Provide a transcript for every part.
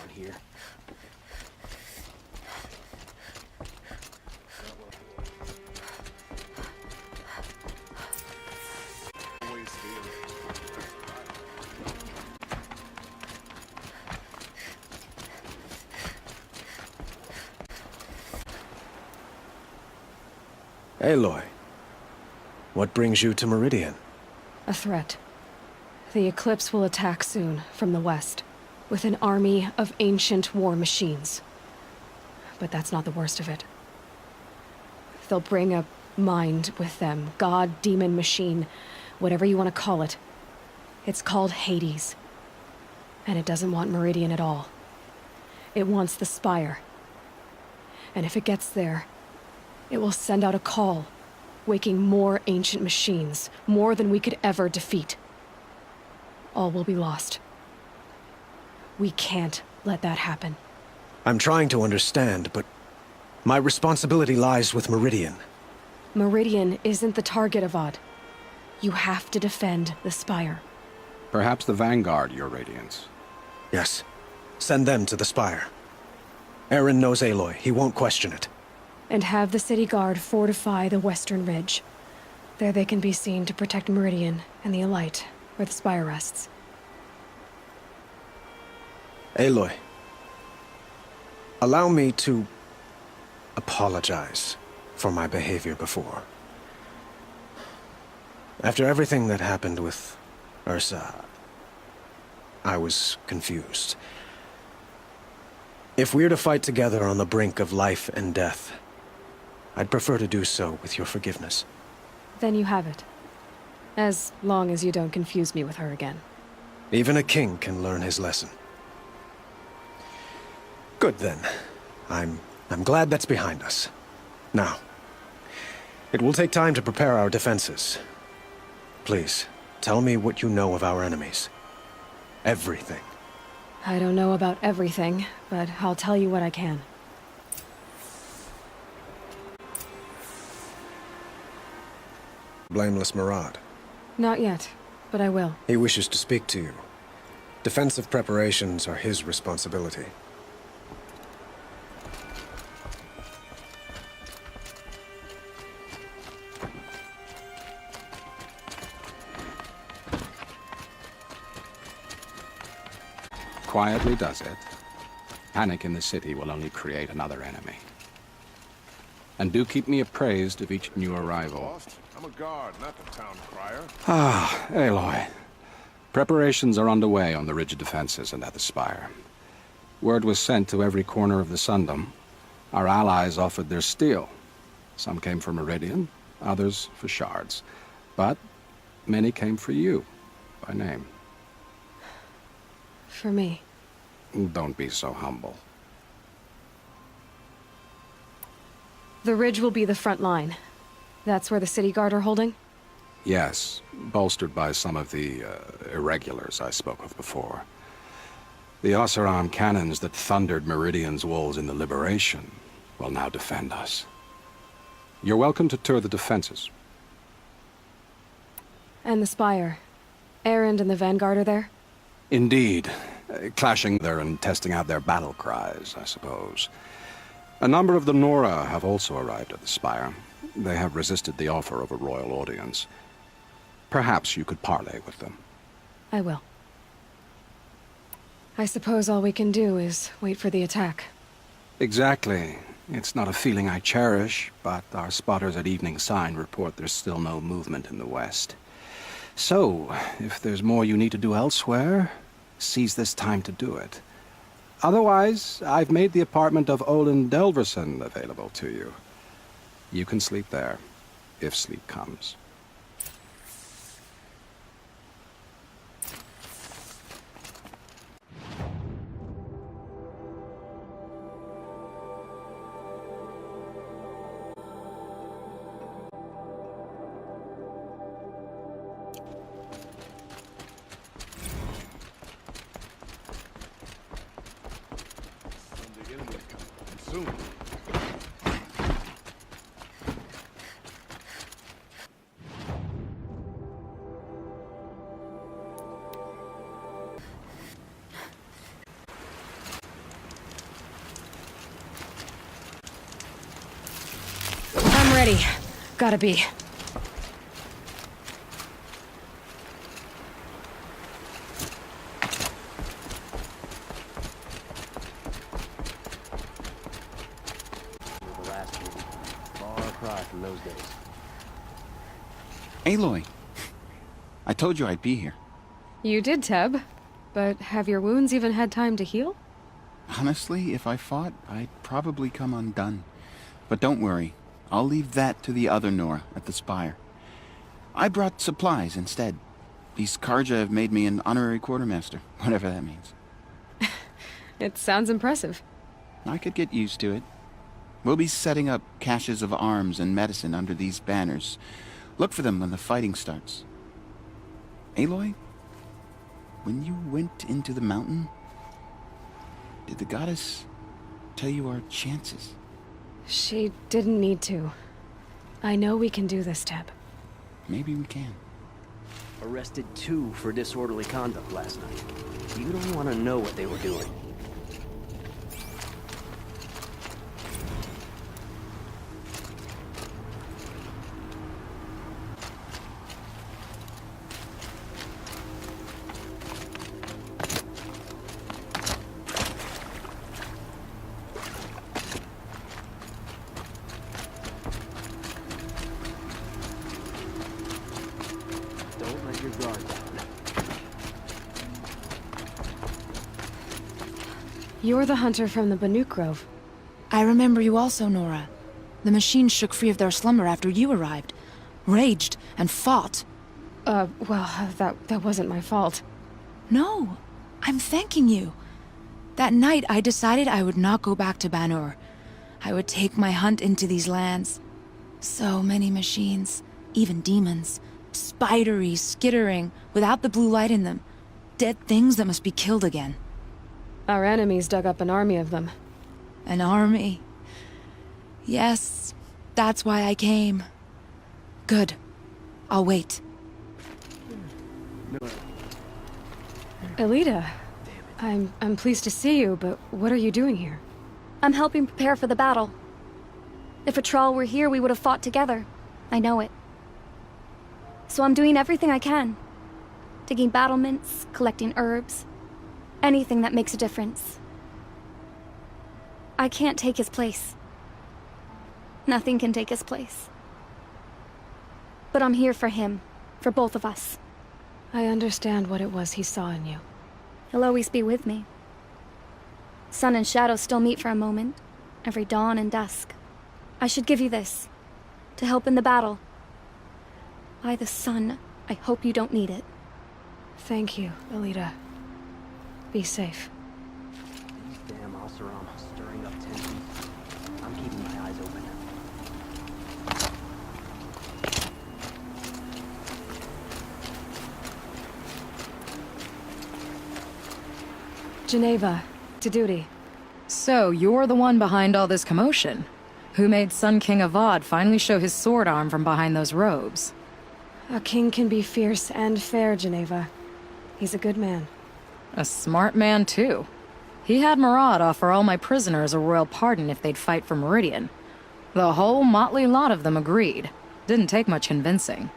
on here. Aloy, what brings you to Meridian? A threat. The Eclipse will attack soon, from the west, with an army of ancient war machines. But that's not the worst of it. They'll bring a mind with them, god, demon, machine, whatever you want to call it. It's called Hades. And it doesn't want Meridian at all. It wants the Spire. And if it gets there, it will send out a call, waking more ancient machines, more than we could ever defeat. All will be lost. We can't let that happen. I'm trying to understand, but my responsibility lies with Meridian. Meridian isn't the target, Avad. You have to defend the Spire. Perhaps the Vanguard, Your Radiance. Yes. Send them to the Spire. Aaron knows Aloy. He won't question it. And have the city guard fortify the western ridge. There they can be seen to protect Meridian and the Elite, where the Spire rests. Aloy, allow me to apologize for my behavior before. After everything that happened with Ursa, I was confused. If we're to fight together on the brink of life and death, I'd prefer to do so with your forgiveness. Then you have it. As long as you don't confuse me with her again. Even a king can learn his lesson. Good then. I'm glad that's behind us. Now, it will take time to prepare our defenses. Please, tell me what you know of our enemies. Everything. I don't know about everything, but I'll tell you what I can. Blameless Murad. Not yet, but I will. He wishes to speak to you. Defensive preparations are his responsibility. Quietly does it. Panic in the city will only create another enemy. And do keep me appraised of each new arrival. I'm a guard, not the town crier. Ah, Aloy. Preparations are underway on the ridge defenses and at the Spire. Word was sent to every corner of the Sundom. Our allies offered their steel. Some came for Meridian, others for shards. But many came for you, by name. For me. Don't be so humble. The ridge will be the front line. That's where the city guard are holding? Yes, bolstered by some of the irregulars I spoke of before. The Oseram cannons that thundered Meridian's walls in the Liberation will now defend us. You're welcome to tour the defenses. And the Spire. Erend and the Vanguard are there? Indeed. Clashing there and testing out their battle cries, I suppose. A number of the Nora have also arrived at the Spire. They have resisted the offer of a royal audience. Perhaps you could parley with them. I will. I suppose all we can do is wait for the attack. Exactly. It's not a feeling I cherish, but our spotters at Evening Sign report there's still no movement in the west. So, if there's more you need to do elsewhere, seize this time to do it. Otherwise, I've made the apartment of Olin Delverson available to you. You can sleep there, if sleep comes. Soon. Ready. Gotta be. The last movie. Far cry from those days. Aloy, I told you I'd be here. You did, Teb. But have your wounds even had time to heal? Honestly, if I fought, I'd probably come undone. But don't worry, I'll leave that to the other Nora at the Spire. I brought supplies instead. These Karja have made me an honorary quartermaster, whatever that means. It sounds impressive. I could get used to it. We'll be setting up caches of arms and medicine under these banners. Look for them when the fighting starts. Aloy, when you went into the mountain, did the goddess tell you our chances? She didn't need to. I know we can do this, Teb. Maybe we can. Arrested 2 for disorderly conduct last night. You don't want to know what they were doing. Don't let your guard down. You're the hunter from the Banuk Grove. I remember you also, Nora. The machines shook free of their slumber after you arrived. Raged and fought. Well, that wasn't my fault. No, I'm thanking you. That night, I decided I would not go back to Banur. I would take my hunt into these lands. So many machines, even demons. Spidery, skittering, without the blue light in them. Dead things that must be killed again. Our enemies dug up an army of them. An army. Yes, that's why I came. Good. I'll wait. Elita, I'm pleased to see you, but what are you doing here? I'm helping prepare for the battle. If a Thrall were here, we would have fought together. I know it. So I'm doing everything I can. Digging battlements, collecting herbs. Anything that makes a difference. I can't take his place. Nothing can take his place. But I'm here for him. For both of us. I understand what it was he saw in you. He'll always be with me. Sun and shadow still meet for a moment. Every dawn and dusk. I should give you this. To help in the battle. By the sun, I hope you don't need it. Thank you, Elita. Be safe. These damn Oseram stirring up tension. I'm keeping my eyes open. Geneva, to duty. So, you're the one behind all this commotion? Who made Sun King Avad finally show his sword arm from behind those robes? A king can be fierce and fair, Geneva. He's a good man. A smart man, too. He had Murad offer all my prisoners a royal pardon if they'd fight for Meridian. The whole motley lot of them agreed. Didn't take much convincing.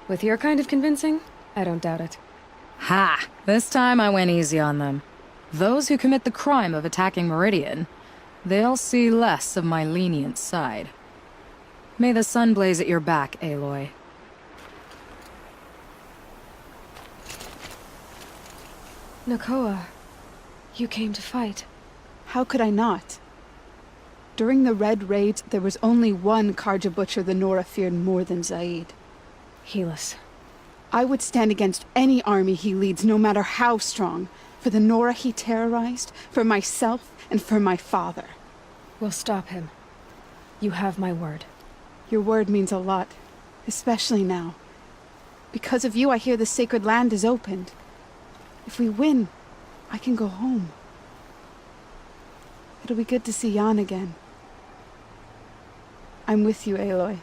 With your kind of convincing, I don't doubt it. Ha! This time I went easy on them. Those who commit the crime of attacking Meridian, they'll see less of my lenient side. May the sun blaze at your back, Aloy. Nakoa, you came to fight. How could I not? During the Red Raids, there was only one Karja butcher the Nora feared more than Zaid. Helis. I would stand against any army he leads, no matter how strong. For the Nora he terrorized, for myself, and for my father. We'll stop him. You have my word. Your word means a lot, especially now. Because of you, I hear the sacred land is opened. If we win, I can go home. It'll be good to see Jan again. I'm with you, Aloy.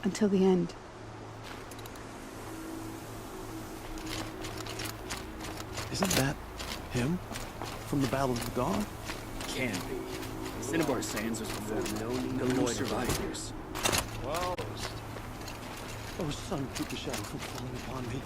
Until the end. Isn't that him? From the Battle of the Dawn? Can be. Cinnabar Sands was before No need the to Lord loiter. survivors. Almost. Oh, son, keep the shadow from falling upon me.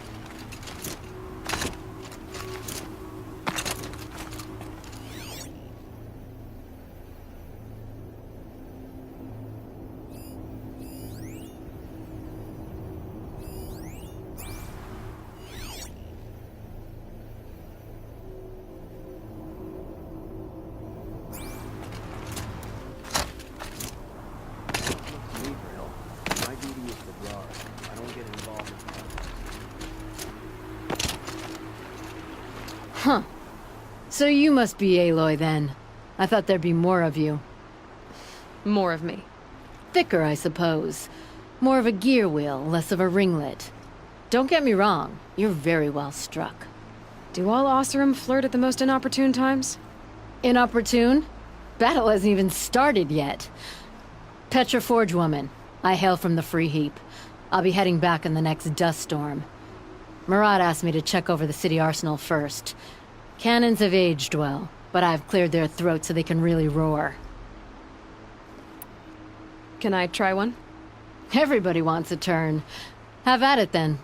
Huh. So you must be Aloy then. I thought there'd be more of you. More of me. Thicker, I suppose. More of a gear wheel, less of a ringlet. Don't get me wrong, you're very well struck. Do all Oseram flirt at the most inopportune times? Inopportune? Battle hasn't even started yet. Petra Forge woman. I hail from the Free Heap. I'll be heading back in the next dust storm. Murad asked me to check over the city arsenal first. Cannons have aged well, but I've cleared their throats so they can really roar. Can I try one? Everybody wants a turn. Have at it then.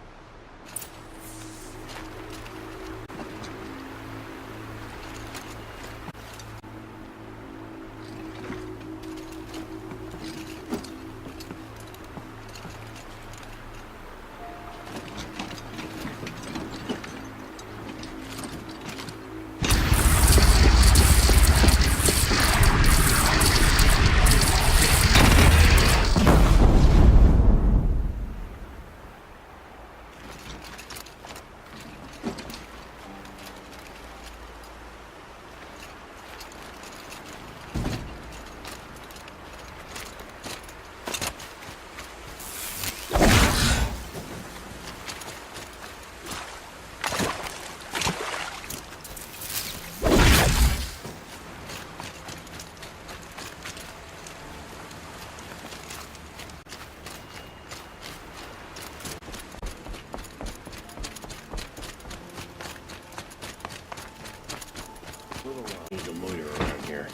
Need to loiter around here.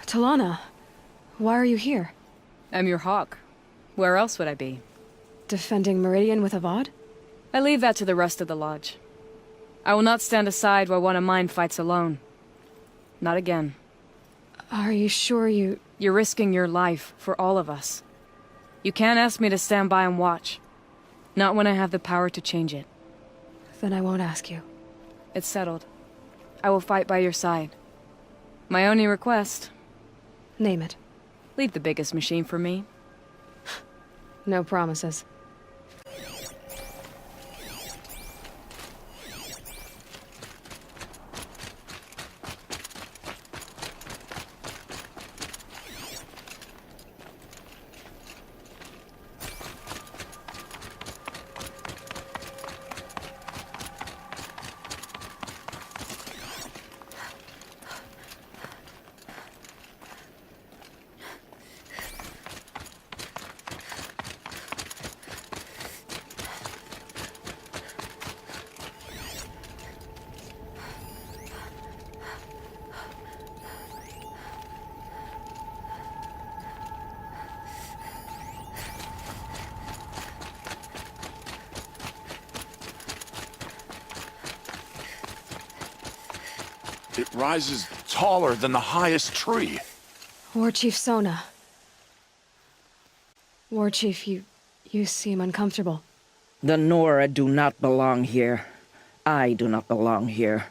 Talana, why are you here? I'm your hawk. Where else would I be? Defending Meridian with Avad? I leave that to the rest of the Lodge. I will not stand aside while one of mine fights alone. Not again. Are you sure you... You're risking your life for all of us. You can't ask me to stand by and watch. Not when I have the power to change it. Then I won't ask you. It's settled. I will fight by your side. My only request... Name it. Leave the biggest machine for me. No promises. It rises taller than the highest tree. War Chief Sona. War Chief, you seem uncomfortable. The Nora do not belong here. I do not belong here.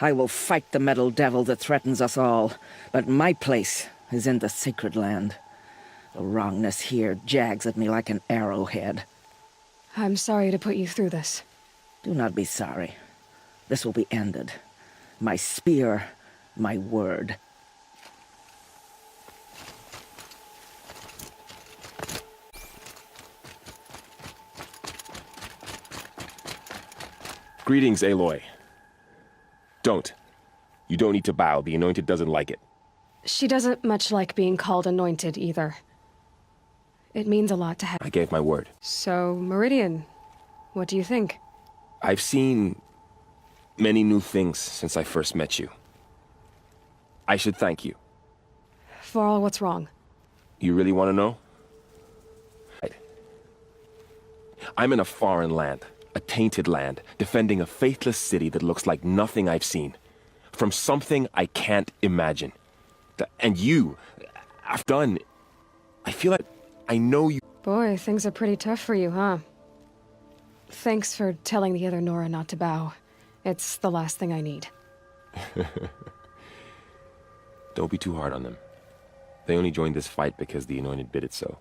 I will fight the metal devil that threatens us all, but my place is in the sacred land. The wrongness here jags at me like an arrowhead. I'm sorry to put you through this. Do not be sorry. This will be ended. My spear, my word. Greetings, Aloy. Don't. You don't need to bow. The Anointed doesn't like it. She doesn't much like being called anointed, either. It means a lot to have. I gave my word. So, Meridian, what do you think? I've seen many new things since I first met you. I should thank you. For all what's wrong. You really want to know? I'm in a foreign land, a tainted land, defending a faithless city that looks like nothing I've seen. From something I can't imagine. And you, I've done... I feel like I know you... Boy, things are pretty tough for you, huh? Thanks for telling the other Nora not to bow. It's the last thing I need. Don't be too hard on them. They only joined this fight because the Anointed bid it so.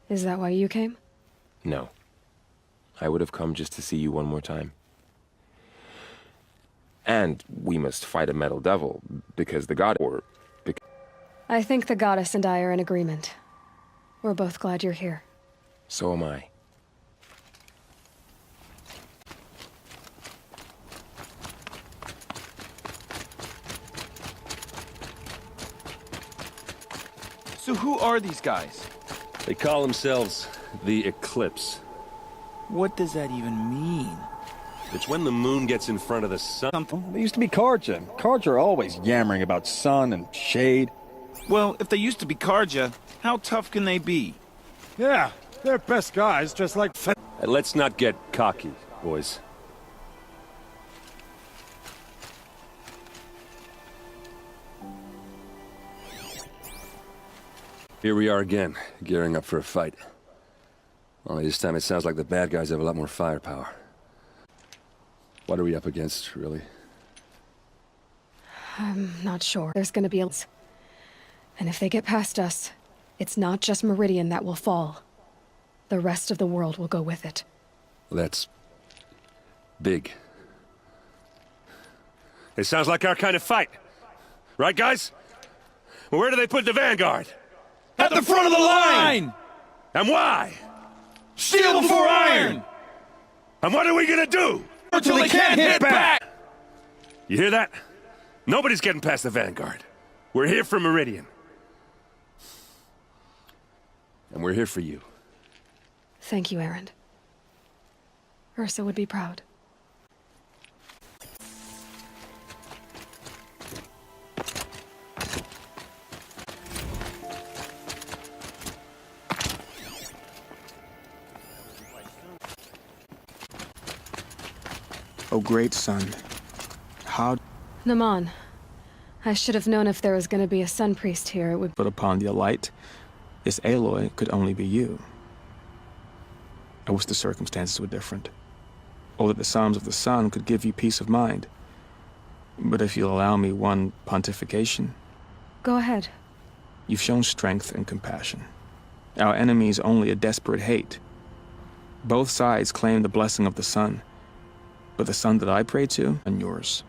Is that why you came? No. I would have come just to see you one more time. And we must fight a metal devil, because the god... I think the goddess and I are in agreement. We're both glad you're here. So am I. So who are these guys? They call themselves the Eclipse. What does that even mean? It's when the moon gets in front of the sun. They used to be Karja. Karja are always yammering about sun and shade. Well, if they used to be Karja, how tough can they be? Yeah, they're best guys, just like... And let's not get cocky, boys. Here we are again, gearing up for a fight. Only this time it sounds like the bad guys have a lot more firepower. What are we up against, really? I'm not sure. There's gonna be a... And if they get past us, it's not just Meridian that will fall. The rest of the world will go with it. Well, that's... big. It sounds like our kind of fight. Right, guys? Well, where do they put the Vanguard? At the front of the line! And why? Steel before iron! And what are we gonna do? Until they can't hit back! You hear that? Nobody's getting past the Vanguard. We're here for Meridian. And we're here for you. Thank you, Erend. Ursa would be proud. Oh, great sun. How... Naman, I should have known if there was going to be a sun priest here, it would... But upon the light, this Aloy could only be you. I wish the circumstances were different. Or that the Psalms of the Sun could give you peace of mind. But if you'll allow me one pontification... Go ahead. You've shown strength and compassion. Our enemy's only a desperate hate. Both sides claim the blessing of the sun. But the sun that I pray to, and yours.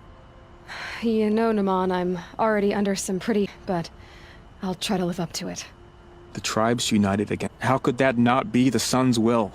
You know, Naman, I'm already under some pretty... but I'll try to live up to it. The tribes united again. How could that not be the sun's will?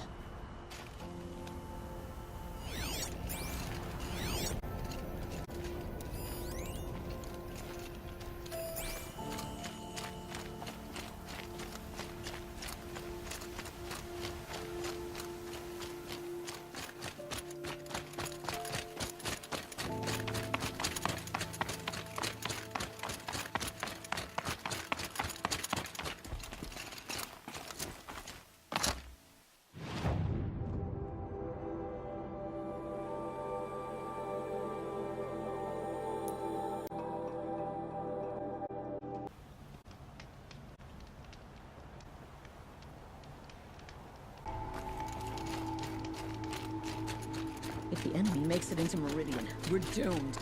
If the enemy makes it into Meridian, we're doomed.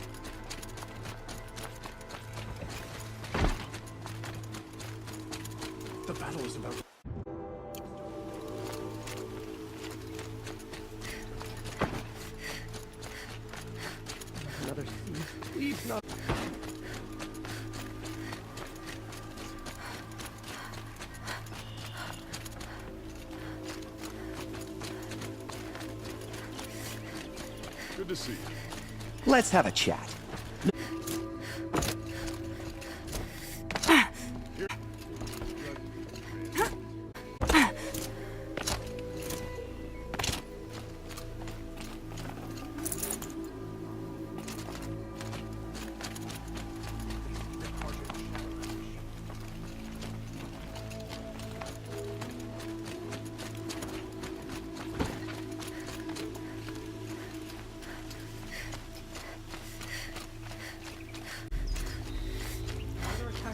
The battle is about... Another thief. Please not... Good to see you. Let's have a chat.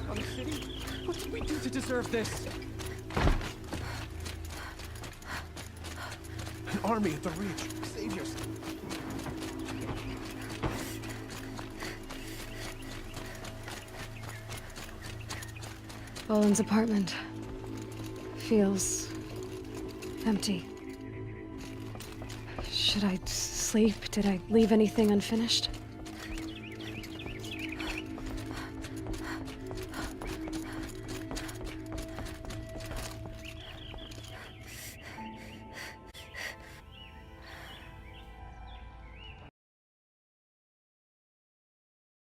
On the city? What did we do to deserve this? An army at the Reach. Save yourself. Boland's apartment feels empty. Should I sleep? Did I leave anything unfinished?